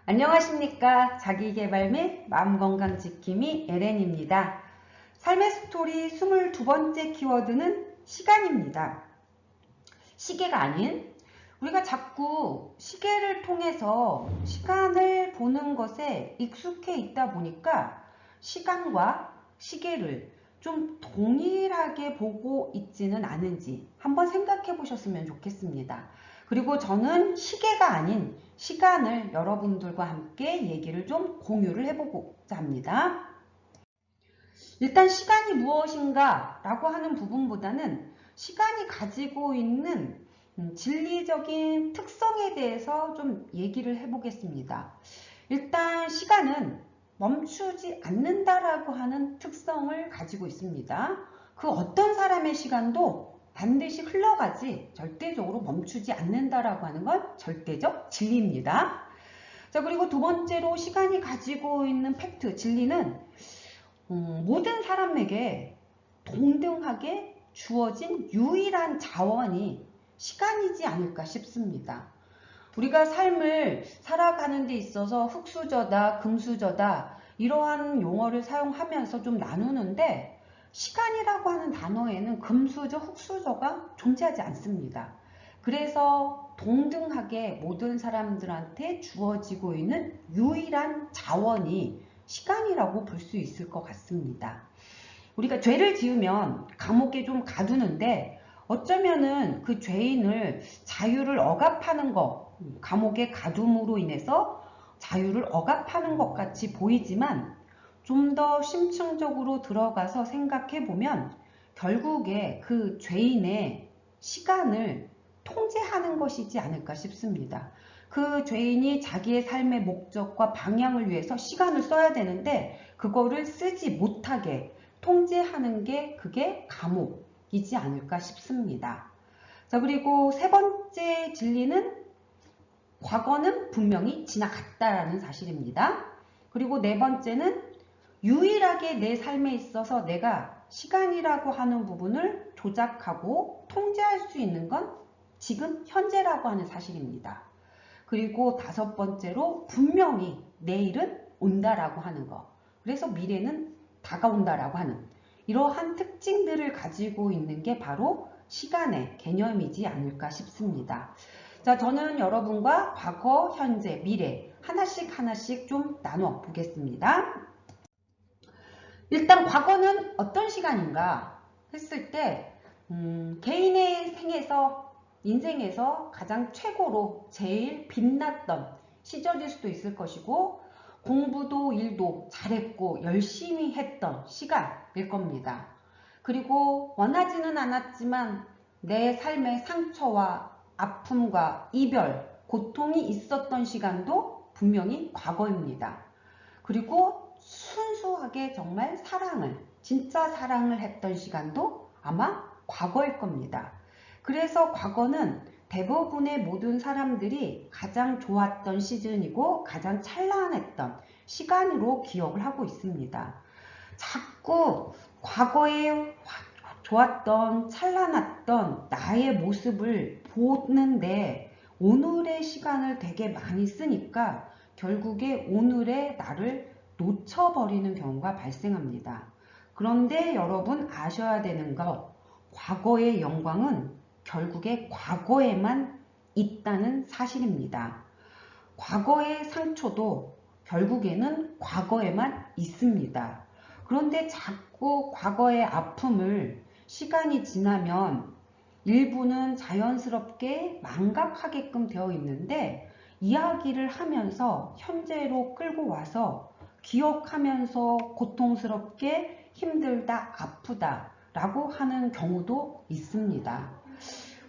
안녕하십니까. 자기계발 및 마음건강 지킴이 LN입니다. 삶의 스토리 22번째 키워드는 시간입니다. 시계가 아닌 우리가 자꾸 시계를 통해서 시간을 보는 것에 익숙해 있다 보니까 시간과 시계를 좀 동일하게 보고 있지는 않은지 한번 생각해 보셨으면 좋겠습니다. 그리고 저는 시계가 아닌 시간을 여러분들과 함께 얘기를 좀 공유를 해보고자 합니다. 일단 시간이 무엇인가 라고 하는 부분보다는 시간이 가지고 있는 진리적인 특성에 대해서 좀 얘기를 해보겠습니다. 일단 시간은 멈추지 않는다라고 하는 특성을 가지고 있습니다. 그 어떤 사람의 시간도 반드시 흘러가지 절대적으로 멈추지 않는다라고 하는 건 절대적 진리입니다. 자, 그리고 두 번째로 시간이 가지고 있는 팩트, 진리는 모든 사람에게 동등하게 주어진 유일한 자원이 시간이지 않을까 싶습니다. 우리가 삶을 살아가는 데 있어서 흙수저다, 금수저다 이러한 용어를 사용하면서 좀 나누는데 시간이라고 하는 단어에는 금수저, 흙수저가 존재하지 않습니다. 그래서 동등하게 모든 사람들한테 주어지고 있는 유일한 자원이 시간이라고 볼 수 있을 것 같습니다. 우리가 죄를 지으면 감옥에 좀 가두는데 어쩌면은 그 죄인을 자유를 억압하는 것, 감옥에 가둠으로 인해서 자유를 억압하는 것 같이 보이지만 좀 더 심층적으로 들어가서 생각해 보면 결국에 그 죄인의 시간을 통제하는 것이지 않을까 싶습니다. 그 죄인이 자기의 삶의 목적과 방향을 위해서 시간을 써야 되는데 그거를 쓰지 못하게 통제하는 게 그게 감옥이지 않을까 싶습니다. 자, 그리고 세 번째 진리는 과거는 분명히 지나갔다라는 사실입니다. 그리고 네 번째는 유일하게 내 삶에 있어서 내가 시간이라고 하는 부분을 조작하고 통제할 수 있는 건 지금 현재라고 하는 사실입니다. 그리고 다섯 번째로 분명히 내일은 온다라고 하는 거. 그래서 미래는 다가온다라고 하는 이러한 특징들을 가지고 있는 게 바로 시간의 개념이지 않을까 싶습니다. 자, 저는 여러분과 과거, 현재, 미래 하나씩 좀 나눠 보겠습니다. 일단 과거는 어떤 시간인가 했을 때 개인의 인생에서 가장 최고로 제일 빛났던 시절일 수도 있을 것이고 공부도 일도 잘했고 열심히 했던 시간일 겁니다. 그리고 원하지는 않았지만 내 삶의 상처와 아픔과 이별, 고통이 있었던 시간도 분명히 과거입니다. 그리고 순수하게 정말 진짜 사랑을 했던 시간도 아마 과거일 겁니다. 그래서 과거는 대부분의 모든 사람들이 가장 좋았던 시즌이고 가장 찬란했던 시간으로 기억을 하고 있습니다. 자꾸 과거에 좋았던 찬란했던 나의 모습을 보는데 오늘의 시간을 되게 많이 쓰니까 결국에 오늘의 나를 놓쳐버리는 경우가 발생합니다. 그런데 여러분 아셔야 되는 거, 과거의 영광은 결국에 과거에만 있다는 사실입니다. 과거의 상처도 결국에는 과거에만 있습니다. 그런데 자꾸 과거의 아픔을 시간이 지나면 일부는 자연스럽게 망각하게끔 되어 있는데 이야기를 하면서 현재로 끌고 와서 기억하면서 고통스럽게 힘들다, 아프다 라고 하는 경우도 있습니다.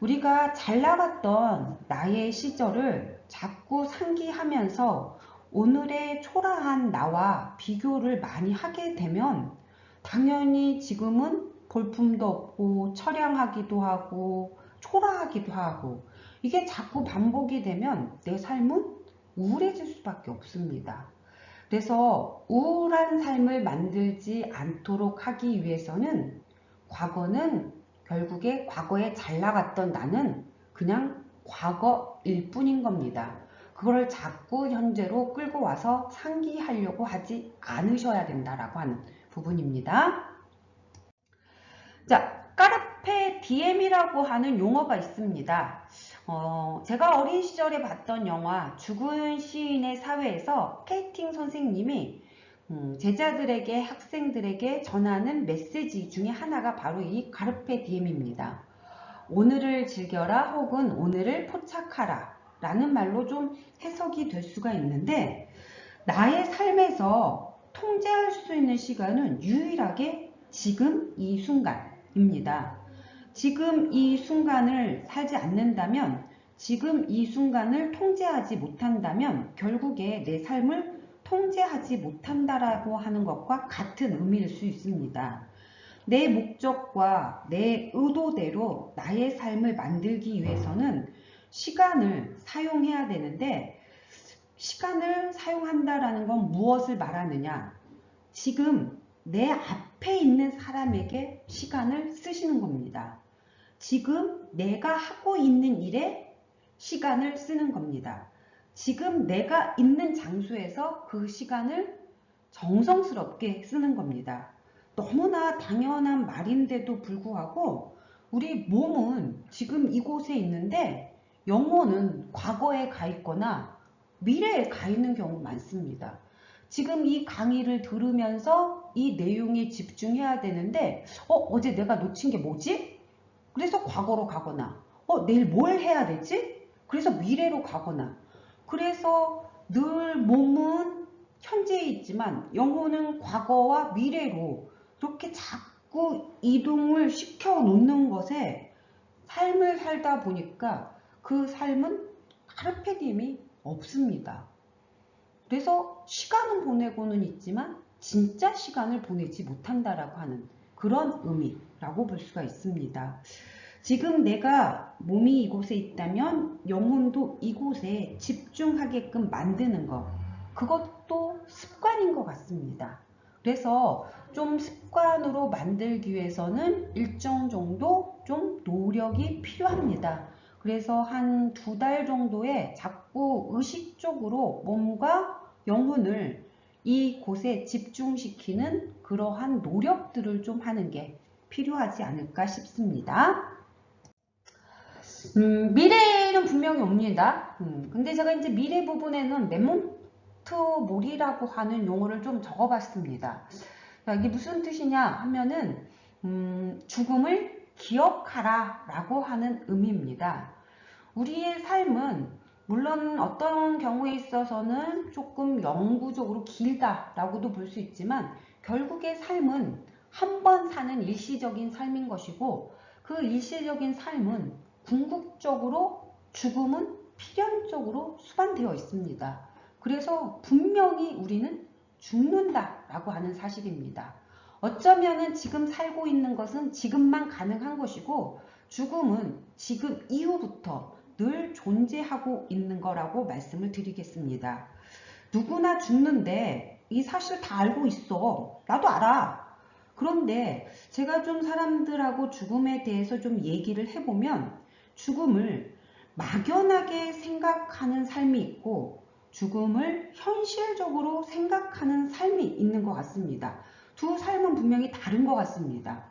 우리가 잘 나갔던 나의 시절을 자꾸 상기하면서 오늘의 초라한 나와 비교를 많이 하게 되면 당연히 지금은 볼품도 없고 처량하기도 하고 초라하기도 하고 이게 자꾸 반복이 되면 내 삶은 우울해질 수밖에 없습니다. 그래서 우울한 삶을 만들지 않도록 하기 위해서는 과거는 결국에 과거에 잘 나갔던 나는 그냥 과거일 뿐인 겁니다. 그거를 자꾸 현재로 끌고 와서 상기하려고 하지 않으셔야 된다라고 하는 부분입니다. 자, 까르페 디엠이라고 하는 용어가 있습니다. 제가 어린 시절에 봤던 영화 죽은 시인의 사회에서 케이팅 선생님이 제자들에게 학생들에게 전하는 메시지 중에 하나가 바로 이 까르페 디엠입니다. 오늘을 즐겨라 혹은 오늘을 포착하라 라는 말로 좀 해석이 될 수가 있는데, 나의 삶에서 통제할 수 있는 시간은 유일하게 지금 이 순간입니다. 지금 이 순간을 살지 않는다면, 지금 이 순간을 통제하지 못한다면 결국에 내 삶을 통제하지 못한다라고 하는 것과 같은 의미일 수 있습니다. 내 목적과 내 의도대로 나의 삶을 만들기 위해서는 시간을 사용해야 되는데, 시간을 사용한다라는 건 무엇을 말하느냐? 지금 내 앞에 있는 사람에게 시간을 쓰시는 겁니다. 지금 내가 하고 있는 일에 시간을 쓰는 겁니다. 지금 내가 있는 장소에서 그 시간을 정성스럽게 쓰는 겁니다. 너무나 당연한 말인데도 불구하고 우리 몸은 지금 이곳에 있는데 영혼은 과거에 가 있거나 미래에 가 있는 경우 많습니다. 지금 이 강의를 들으면서 이 내용에 집중해야 되는데 어제 내가 놓친 게 뭐지? 그래서 과거로 가거나 내일 뭘 해야 되지? 그래서 미래로 가거나, 그래서 늘 몸은 현재에 있지만 영혼은 과거와 미래로 이렇게 자꾸 이동을 시켜 놓는 것에 삶을 살다 보니까 그 삶은 카르페디엠이 없습니다. 그래서 시간은 보내고는 있지만 진짜 시간을 보내지 못한다라고 하는 그런 의미라고 볼 수가 있습니다. 지금 내가 몸이 이곳에 있다면 영혼도 이곳에 집중하게끔 만드는 것, 그것도 습관인 것 같습니다. 그래서 좀 습관으로 만들기 위해서는 일정 정도 좀 노력이 필요합니다. 그래서 한 2달 정도에 자꾸 의식적으로 몸과 영혼을 이곳에 집중시키는 그러한 노력들을 좀 하는 게 필요하지 않을까 싶습니다. 미래는 분명히 옵니다. 근데 제가 이제 미래 부분에는 메몬토 모리라고 하는 용어를 좀 적어봤습니다. 이게 무슨 뜻이냐 하면은 죽음을 기억하라 라고 하는 의미입니다. 우리의 삶은 물론 어떤 경우에 있어서는 조금 영구적으로 길다라고도 볼 수 있지만 결국의 삶은 한 번 사는 일시적인 삶인 것이고, 그 일시적인 삶은 궁극적으로 죽음은 필연적으로 수반되어 있습니다. 그래서 분명히 우리는 죽는다라고 하는 사실입니다. 어쩌면은 지금 살고 있는 것은 지금만 가능한 것이고, 죽음은 지금 이후부터 늘 존재하고 있는 거라고 말씀을 드리겠습니다. 누구나 죽는데 이 사실 다 알고 있어. 나도 알아. 그런데 제가 좀 사람들하고 죽음에 대해서 좀 얘기를 해보면 죽음을 막연하게 생각하는 삶이 있고 죽음을 현실적으로 생각하는 삶이 있는 것 같습니다. 두 삶은 분명히 다른 것 같습니다.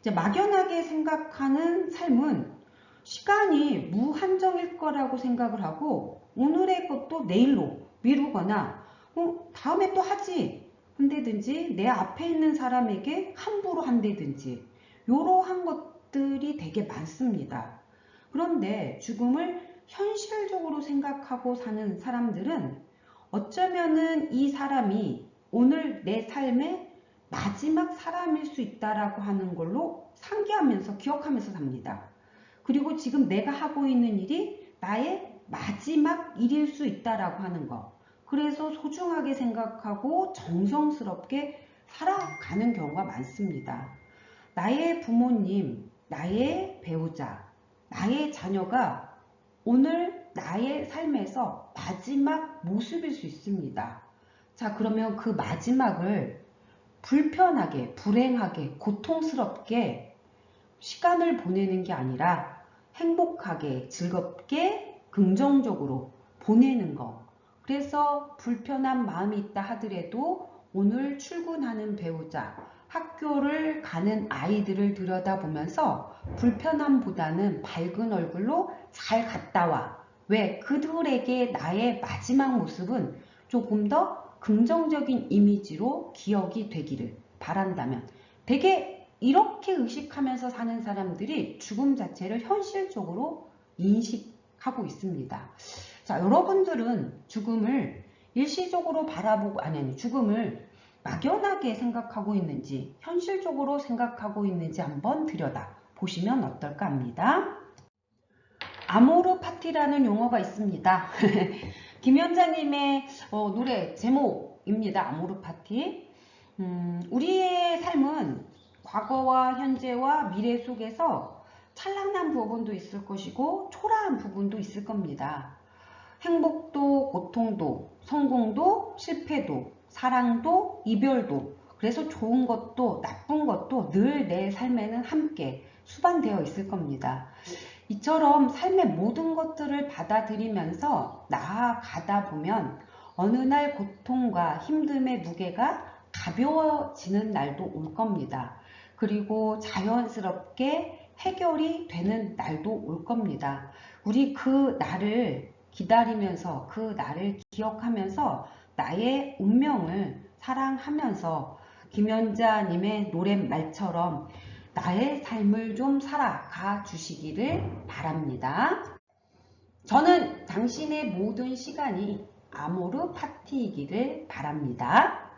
이제 막연하게 생각하는 삶은 시간이 무한정일 거라고 생각을 하고 오늘의 것도 내일로 미루거나 다음에 또 하지 한다든지 내 앞에 있는 사람에게 함부로 한다든지 이러한 것들이 되게 많습니다. 그런데 죽음을 현실적으로 생각하고 사는 사람들은 어쩌면은 이 사람이 오늘 내 삶의 마지막 사람일 수 있다라고 하는 걸로 상기하면서 기억하면서 삽니다. 그리고 지금 내가 하고 있는 일이 나의 마지막 일일 수 있다라고 하는 것. 그래서 소중하게 생각하고 정성스럽게 살아가는 경우가 많습니다. 나의 부모님, 나의 배우자, 나의 자녀가 오늘 나의 삶에서 마지막 모습일 수 있습니다. 자, 그러면 그 마지막을 불편하게, 불행하게, 고통스럽게 시간을 보내는 게 아니라 행복하게, 즐겁게, 긍정적으로 보내는 거. 그래서 불편한 마음이 있다 하더라도 오늘 출근하는 배우자, 학교를 가는 아이들을 들여다보면서 불편함보다는 밝은 얼굴로 잘 갔다 와. 왜? 그들에게 나의 마지막 모습은 조금 더 긍정적인 이미지로 기억이 되기를 바란다면 되게 이렇게 의식하면서 사는 사람들이 죽음 자체를 현실적으로 인식하고 있습니다. 자, 여러분들은 죽음을 일시적으로 바라보고, 아니, 죽음을 막연하게 생각하고 있는지, 현실적으로 생각하고 있는지 한번 들여다 보시면 어떨까 합니다. 아모르 파티라는 용어가 있습니다. 김연자님의 노래 제목입니다. 아모르 파티. 우리의 삶은 과거와 현재와 미래 속에서 찬란한 부분도 있을 것이고 초라한 부분도 있을 겁니다. 행복도 고통도 성공도 실패도 사랑도 이별도 그래서 좋은 것도 나쁜 것도 늘 내 삶에는 함께 수반되어 있을 겁니다. 이처럼 삶의 모든 것들을 받아들이면서 나아가다 보면 어느 날 고통과 힘듦의 무게가 가벼워지는 날도 올 겁니다. 그리고 자연스럽게 해결이 되는 날도 올 겁니다. 우리 그 날을 기다리면서 그 날을 기억하면서 나의 운명을 사랑하면서 김연자님의 노랫말처럼 나의 삶을 좀 살아가 주시기를 바랍니다. 저는 당신의 모든 시간이 아모르 파티이기를 바랍니다.